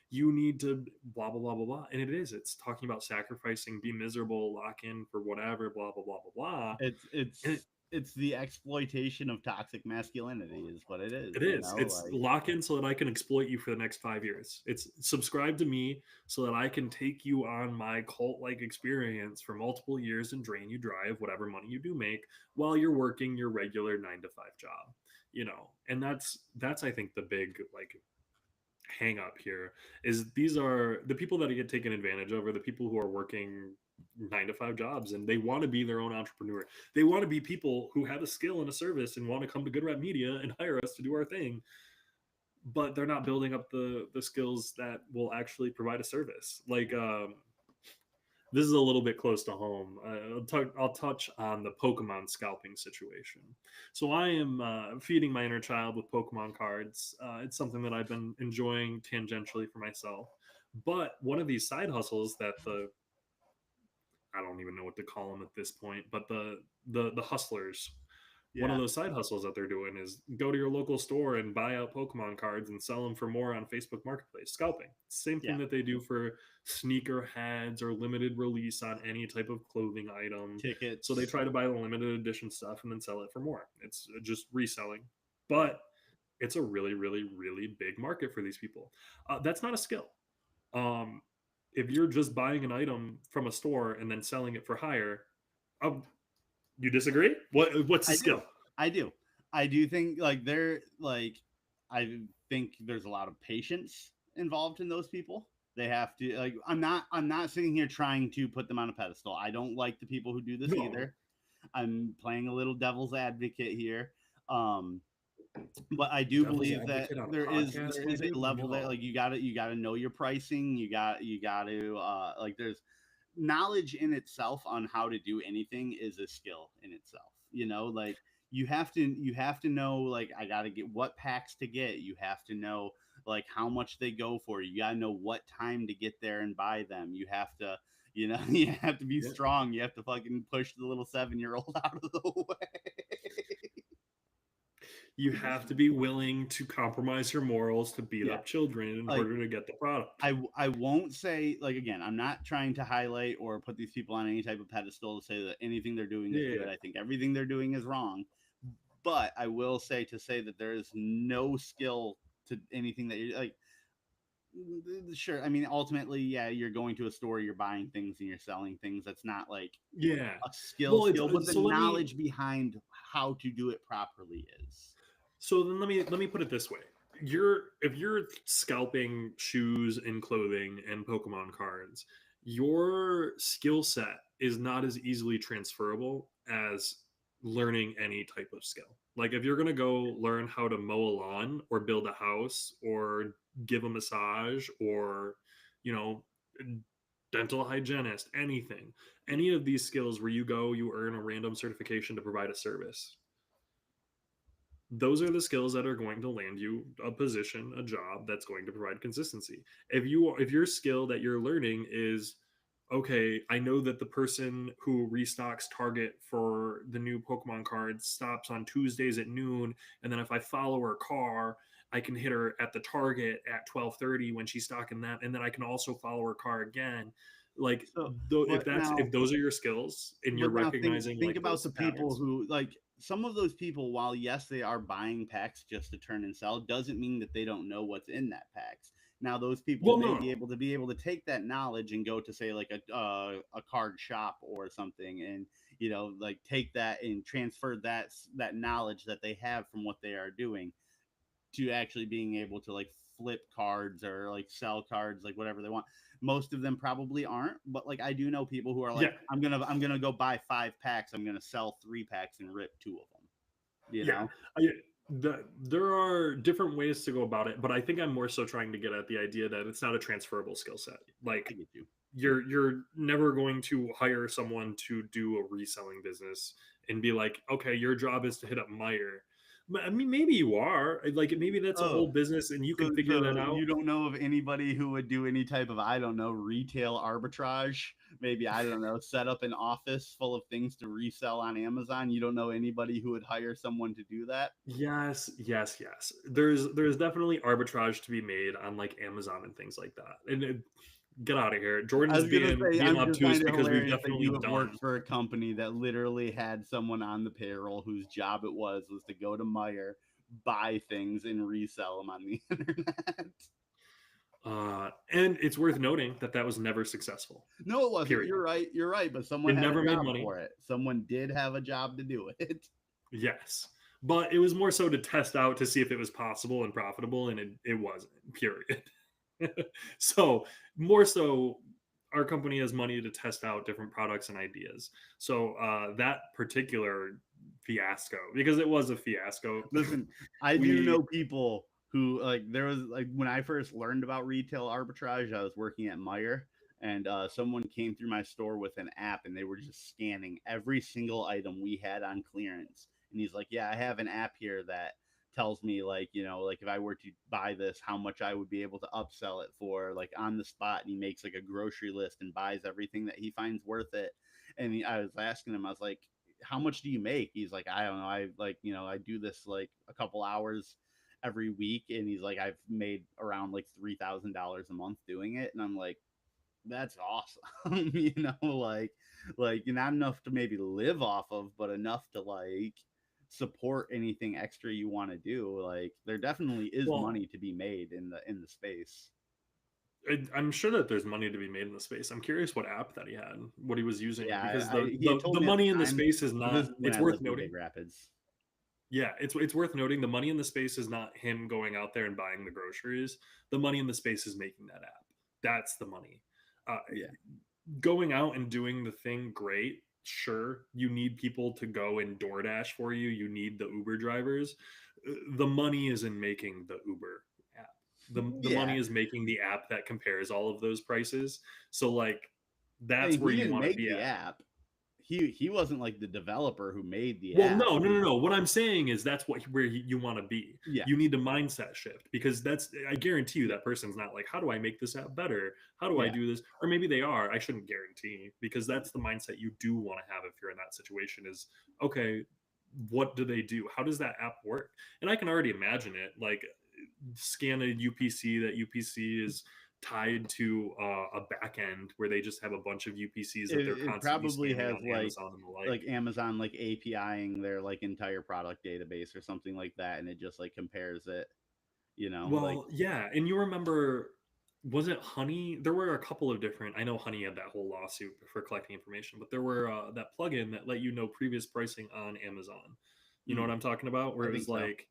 you need to blah blah blah blah blah. And it is. It's talking about sacrificing, be miserable, lock in for whatever, blah blah blah blah blah. It's And it, it's the exploitation of toxic masculinity is what it is, it you is. know, It's like. lock in so that I can exploit you for the next 5 years. It's subscribe to me so that I can take you on my cult like experience for multiple years and drain you dry of whatever money you do make while you're working your regular 9 to 5 job. And that's I think the big like hang up here is these are the people that get taken advantage of are the people who are working 9 to 5 jobs and they want to be their own entrepreneur. They want to be people who have a skill and a service and want to come to Good Rep Media and hire us to do our thing, but they're not building up the skills that will actually provide a service. Like this is a little bit close to home. I'll touch on the Pokemon scalping situation. So I am feeding my inner child with Pokemon cards. It's something that I've been enjoying tangentially for myself. But one of these side hustles that the I don't even know what to call them at this point, but the hustlers, one of Yeah. those side hustles that they're doing is go to your local store and buy out Pokemon cards and sell them for more on Facebook Marketplace. Scalping. Same thing Yeah. that they do for sneaker heads or limited release on any type of clothing item. So they Tickets. try to buy the limited edition stuff and then sell it for more. It's just reselling. Yeah. But it's a really, really, really big market for these people. That's not a skill. Um, if you're just buying an item from a store and then selling it for higher, um, you disagree? What's the I do. skill? I do. I do think like they're like, I think there's a lot of patience involved in those people. They have to like, I'm not sitting here trying to put them on a pedestal. I don't like the people who do this No, either. I'm playing a little devil's advocate here. Um but I do devil's believe that advocate on a podcast, there my is a dude. level that No. like you got to know your pricing. You got to like there's knowledge in itself on how to do anything is a skill in itself. You know, like you have to know like I got to get what packs to get. You have to know like how much they go for. You got to know what time to get there and buy them. You have to, you know, you have to be Yeah. strong. You have to fucking push the little 7-year old out of the way. You have to be willing to compromise your morals to beat Yeah. up children in Like order to get the product. I won't say like again, I'm not trying to highlight or put these people on any type of pedestal to say that anything they're doing is Yeah. good. I think everything they're doing is wrong. But I will say that there is no skill to anything that you're like. Sure, I mean ultimately, yeah, you're going to a store, you're buying things and you're selling things. That's not like Yeah. a Well, skill, but the so let me knowledge behind how to do it properly is. so then let me put it this way. if you're scalping shoes and clothing and Pokemon cards, your skill set is not as easily transferable as learning any type of skill. Like if you're going to go learn how to mow a lawn or build a house or give a massage or, you know, dental hygienist, anything, Yeah. any of these skills where you go, you earn a random certification to provide a service, those are the skills that are going to land you a position, a job that's going to provide consistency. If your skill that you're learning is, okay, I know that the person who restocks Target for the new Pokemon cards stops on Tuesdays at noon, and then if I follow her car, I can hit her at the Target at 12:30 when she's stocking that, and then I can also follow her car again. Like So, though, but if now, those are your skills and you're recognizing think like about those the people patterns, who like some of those people. While yes, they are buying packs just to turn and sell, doesn't mean that they don't know what's in that packs. Now, those people well, may no, be able to take that knowledge and go to say like a card shop or something, and like take that and transfer that knowledge that they have from what they are doing to actually being able to like flip cards or like sell cards, like whatever they want. Most of them probably aren't, but like I do know people who are yeah, like, I'm gonna go buy 5 packs, I'm gonna sell 3 packs and rip 2 of them. You yeah. know? I, there are different ways to go about it, but I think I'm more so trying to get at the idea that it's not a transferable skill set. I Like get you. you're never going to hire someone to do a reselling business and be like, okay, your job is to hit up Meyer. I mean, maybe you are like maybe that's a Oh, whole business and you can figure so that out. you don't know of anybody who would do any type of, I don't know, retail arbitrage? Maybe, I don't know, set up an office full of things to resell on Amazon. You don't know anybody who would hire someone to do that? Yes, yes, yes. There's definitely arbitrage to be made on like Amazon and things like that. And get out of here. I Jordan's was gonna say, being I'm just obtuse kind of because we've hilarious that definitely you have done. worked for a company that literally had someone on the payroll whose job it was to go to Meyer, buy things, and resell them on the internet. And it's worth noting that that was never successful. No, it wasn't. Period. You're right. You're right. But someone It had a never made job money. for it. Someone did have a job to do it. Yes. But it was more so to test out to see if it was possible and profitable, and it wasn't, period. So, more so, our company has money to test out different products and ideas. So, that particular fiasco, because it was a fiasco, Listen, I do we, know people who like there was like when I first learned about retail arbitrage, I was working at Meyer, and someone came through my store with an app and they were just scanning every single item we had on clearance. And he's like, "Yeah, I have an app here that tells me like, like if I were to buy this, how much I would be able to upsell it for like on the spot." And he makes like a grocery list and buys everything that he finds worth it. And I was asking him, I was like, how much do you make? He's like, I don't know. I like, I do this like a couple hours every week. And he's like, I've made around like $3,000 a month doing it. And I'm like, that's awesome. Like not enough to maybe live off of, but enough to like support anything extra you want to do. Like there definitely is well, money to be made in the space. I'm sure that there's money to be made in the space. I'm curious what app that he had, what he was using, Yeah, because he had told the me at the money in the time. space is So this not. is when It's I worth lived in noting. Big Rapids. Yeah, it's worth noting the money in the space is not him going out there and buying the groceries. The money in the space is making that app. That's the money. Uh, Yeah. Going out and doing the thing, great. Sure, you need people to go and DoorDash for you. You need the Uber drivers. The money is in making the Uber app. The Yeah. money is making the app that compares all of those prices. So like that's Hey, where he you didn't want to make be the at. app. He wasn't like the developer who made the Well, app. no, no, no, no. What I'm saying is that's where you want to be. Yeah, You need a mindset shift because that's I guarantee you that person's not like, how do I make this app better? How do I yeah. do this? Or maybe they are. I shouldn't guarantee because that's the mindset you do want to have if you're in that situation is okay, what do they do? How does that app work? And I can already imagine it like scan a UPC, that UPC is tied to a back end where they just have a bunch of UPCs that they're It constantly probably scanning has on Amazon and the like like. Amazon like APIing their like entire product database or something like that, and it just like compares it. Like Well, yeah, and you remember, was it Honey? There were a couple of different. I know Honey had that whole lawsuit for collecting information, but there were that plugin that let you know previous pricing on Amazon. You know what mm, I'm talking about? Where I it think was so. like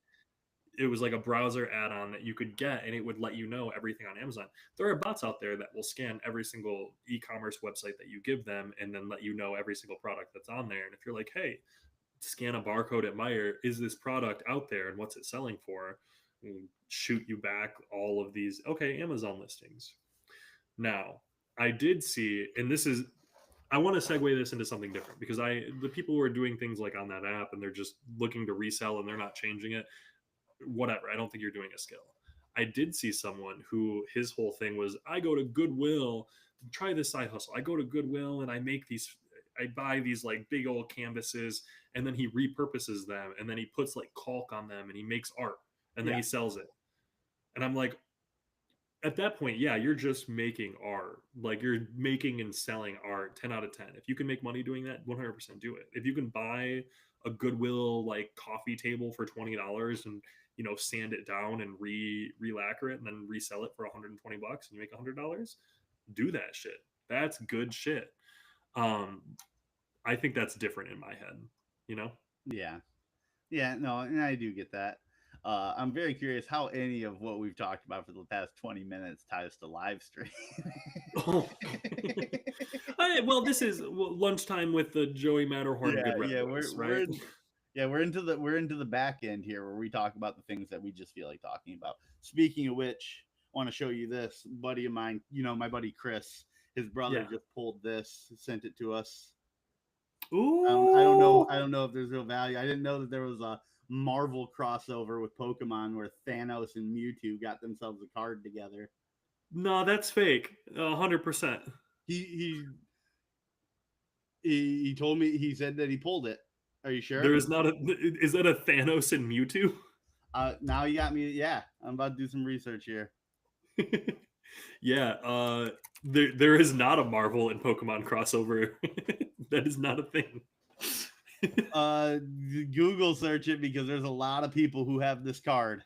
it was like a browser add-on that you could get, and it would let you know everything on Amazon. There are bots out there that will scan every single e-commerce website that you give them and then let you know every single product that's on there. And if you're like, hey, scan a barcode at Meyer, is this product out there and what's it selling for? And shoot you back all of these, okay, Amazon listings. Now, I did see, and this is, I want to segue this into something different because the people who are doing things like on that app and they're just looking to resell and they're not changing it, whatever. I don't think you're doing a skill. I did see someone who his whole thing was, I go to Goodwill, try this side hustle. I go to Goodwill and I buy these like big old canvases, and then he repurposes them, and then he puts like caulk on them and he makes art, and then Yeah. he sells it. And I'm like, at that point, yeah, you're just making art. Like you're making and selling art 10 out of 10. If you can make money doing that, 100% do it. If you can buy a Goodwill like coffee table for $20 and sand it down and re-lacquer it and then resell it for 120 bucks and you make $100, do that shit. That's good shit. Um I think that's different in my head, you know? Yeah. Yeah, no, and I do get that. I'm very curious how any of what we've talked about for the past 20 minutes ties to live stream. Oh. Well, this is lunchtime with the Joey Matterhorn Yeah, good rep yeah, voice, right? we're into the back end here where we talk about the things that we just feel like talking about. Speaking of which, I want to show you this buddy of mine. My buddy Chris, his brother Yeah. just pulled this, sent it to us. Ooh. I don't know if there's real value. I didn't know that there was a Marvel crossover with Pokemon where Thanos and Mewtwo got themselves a card together. No, that's fake. 100%. He he told me, he said that he pulled it. Are you sure? There is not a. Is that a Thanos and Mewtwo? Now you got me. Yeah, I'm about to do some research here. Yeah. There is not a Marvel and Pokemon crossover. That is not a thing. Google search it because there's a lot of people who have this card.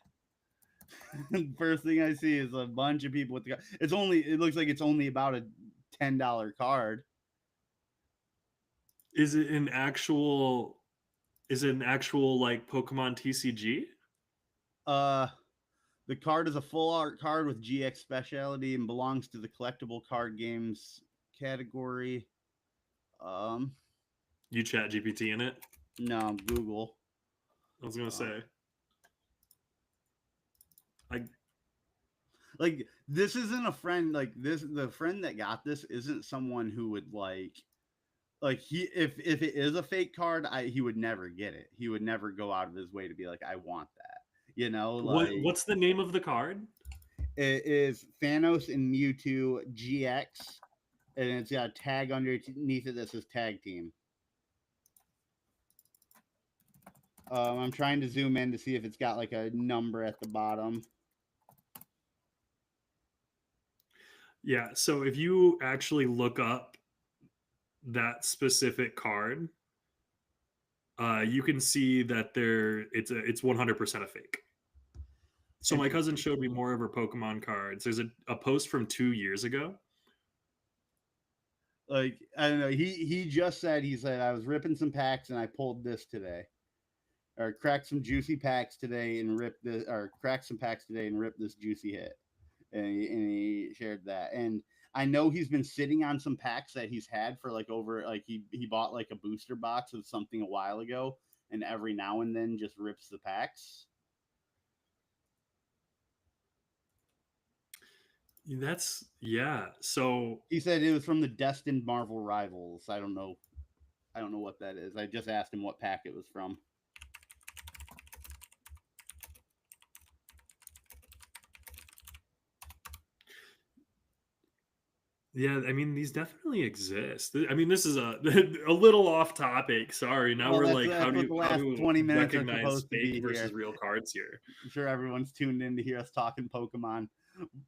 First thing I see is a bunch of people with the card. It looks like it's only about a $10 card. Is it an actual? Is it an actual like Pokemon TCG? The card is a full art card with GX speciality and belongs to the collectible card games category. You chat GPT in it? No, Google. I was gonna say. Like, this isn't a friend, like this, the friend that got this isn't someone who would he, if it is a fake card, he would never get it. He would never go out of his way to be like, I want that. What's the name of the card? It is Thanos and Mewtwo GX, and it's got a tag underneath it that says tag team. I'm trying to zoom in to see if it's got like a number at the bottom. Yeah, so if you actually look up that specific card, you can see that it's 100% a fake. So my cousin showed me more of her Pokemon cards. There's a post from 2 years ago. Like, I don't know. He just said, I was ripping some packs and I pulled this today. Or cracked some juicy packs today and ripped this, or cracked some packs today and ripped this juicy hit. And he shared that. And I know he's been sitting on some packs that he's had for like over, like he bought like a booster box of something a while ago, and every now and then just rips the packs. So he said it was from the Destined Marvel Rivals. I don't know what that is. I just asked him what pack it was from. Yeah, I mean, these definitely exist. I mean, this is a little off topic. Sorry. Now we're like, how do you 20 minutes recognize fake versus real cards here? I'm sure everyone's tuned in to hear us talking Pokemon.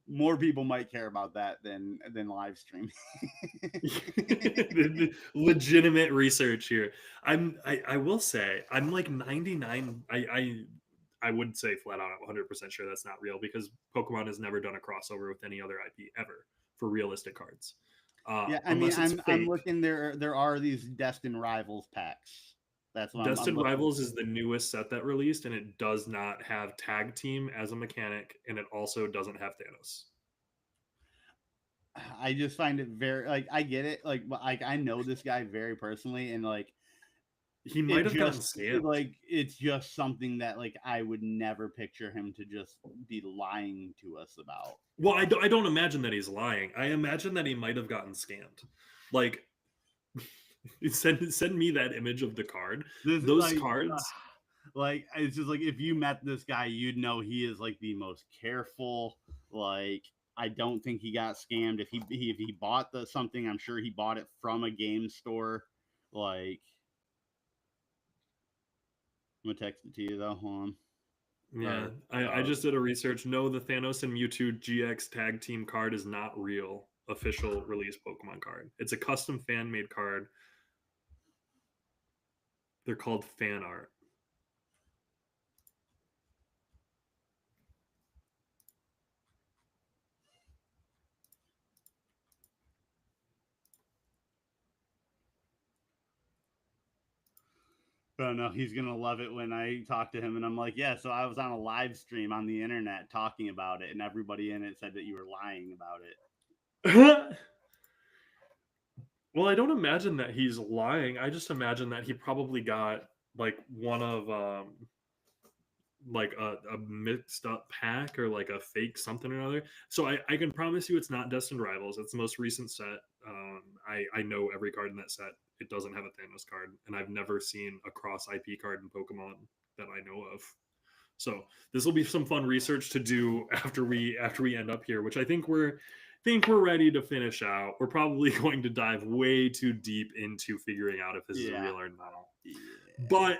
More people might care about that than live streaming. Legitimate research here. I will say I'm like 99. I would say flat out 100% sure that's not real because Pokemon has never done a crossover with any other IP ever for realistic cards. Yeah, I mean, I'm looking there. There are these Destined Rivals packs. That's what I'm Destined looking. Rivals is the newest set that released, and it does not have tag team as a mechanic, and it also doesn't have Thanos. I just find it very like I get it like I know this guy very personally and like He it might have gotten just scammed. like it's just something that like I would never picture him to just be lying to us about. Well, I don't imagine that he's lying. I imagine that he might have gotten scammed. Like, send me that image of the card. This Those cards. like it's just like if you met this guy, you'd know he is like the most careful. Like I don't think he got scammed. If he bought the something, I'm sure he bought it from a game store. Like I'm gonna text it to you though. Hold on. Yeah, Or I just did a research. No, the Thanos and Mewtwo GX tag team card is not real official release Pokemon card. It's a custom fan made card. They're called fan art. oh no, he's gonna love it when I talk to him and I'm like, yeah, so I was on a live stream on the internet talking about it, and everybody in it said that you were lying about it. Well, I don't imagine that he's lying. I just imagine that he probably got like one of like a mixed up pack or like a fake something or another. So I can promise you it's not Destined Rivals. It's the most recent set. I know every card in that set. It doesn't have a Thanos card, and I've never seen a cross IP card in Pokemon that I know of. So this will be some fun research to do after we end up here, which I think we're ready to finish out. We're probably going to dive way too deep into figuring out if this is Yeah. real or not. Yeah. But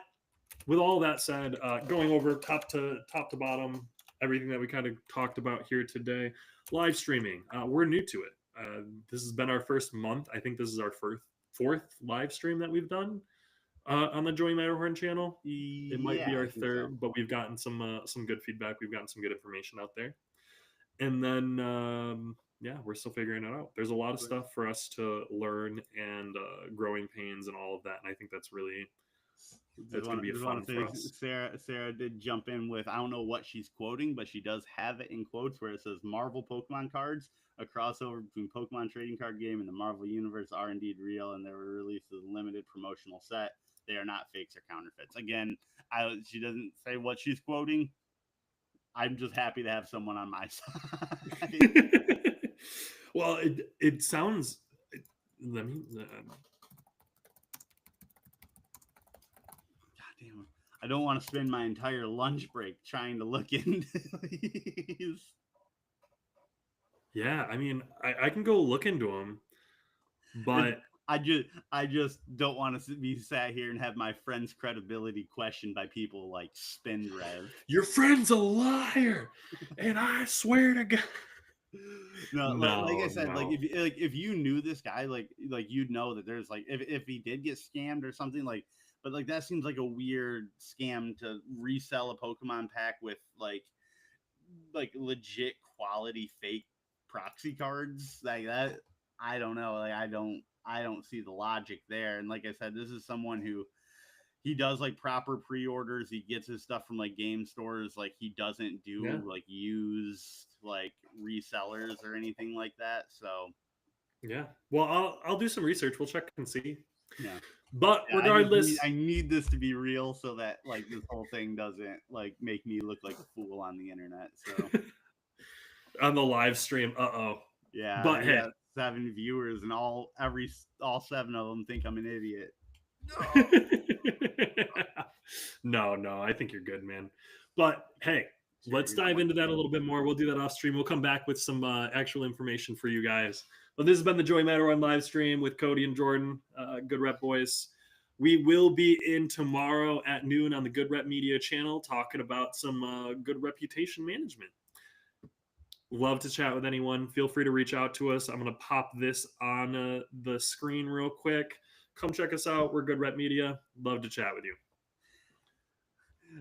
with all that said, going over top to bottom, everything that we kind of talked about here today, live streaming, we're new to it. This has been our first month. I think this is our fourth live stream that we've done on the Joey Matterhorn channel. It might be Yeah, our I think so. third, but we've gotten some good feedback. We've gotten some good information out there, and then yeah, we're still figuring it out. There's a lot of stuff for us to learn and growing pains and all of that, and I think that's really that's going to be Just fun want to for say us. Sarah did jump in with I don't know what she's quoting, but she does have it in quotes where it says Marvel Pokemon cards, a crossover between Pokemon trading card game and the Marvel universe are indeed real, and they were released as a limited promotional set. They are not fakes or counterfeits. Again, she doesn't say what she's quoting. I'm just happy to have someone on my side. Well, it sounds. Let me. God damn it. I don't want to spend my entire lunch break trying to look into these. Yeah, I mean, I can go look into them, but I just don't want to be sat here and have my friend's credibility questioned by people like Spindrev. your friend's a liar, and I swear to God. No, like I No, said, no. like if you knew this guy, like you'd know that there's like if he did get scammed or something like, but like that seems like a weird scam to resell a Pokemon pack with like legit quality fake proxy cards like that. I don't know. Like I don't see the logic there. And like I said, this is someone who he does like proper pre-orders. He gets his stuff from like game stores. Like he doesn't Yeah, do like used like resellers or anything like that. So yeah. Well, I'll do some research. We'll check and see. yeah. But Yeah, regardless, I need this to be real so that like this whole thing doesn't like make me look like a fool on the internet. So on the live stream, yeah, but we hey, got 7 viewers and all 7 of them think I'm an idiot. no, I think you're good, man. But hey, Sure, let's you're dive into that a wonderful. little bit more. We'll do that off stream. We'll come back with some actual information for you guys. But this has been the Joey Matterhorn live stream with Cody and Jordan. Good Rep Boys. We will be in tomorrow at noon on the Good Rep Media channel talking about some good reputation management. Love to chat with anyone. Feel free to reach out to us. I'm going to pop this on the screen real quick. Come check us out. We're Good Rep Media. Love to chat with you.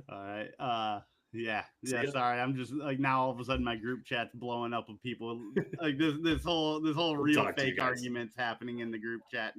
All right. Yeah. See Yeah. ya. Sorry. I'm just like now all of a sudden my group chat's blowing up with people like this whole We'll real talk to you fake guys. arguments happening in the group chat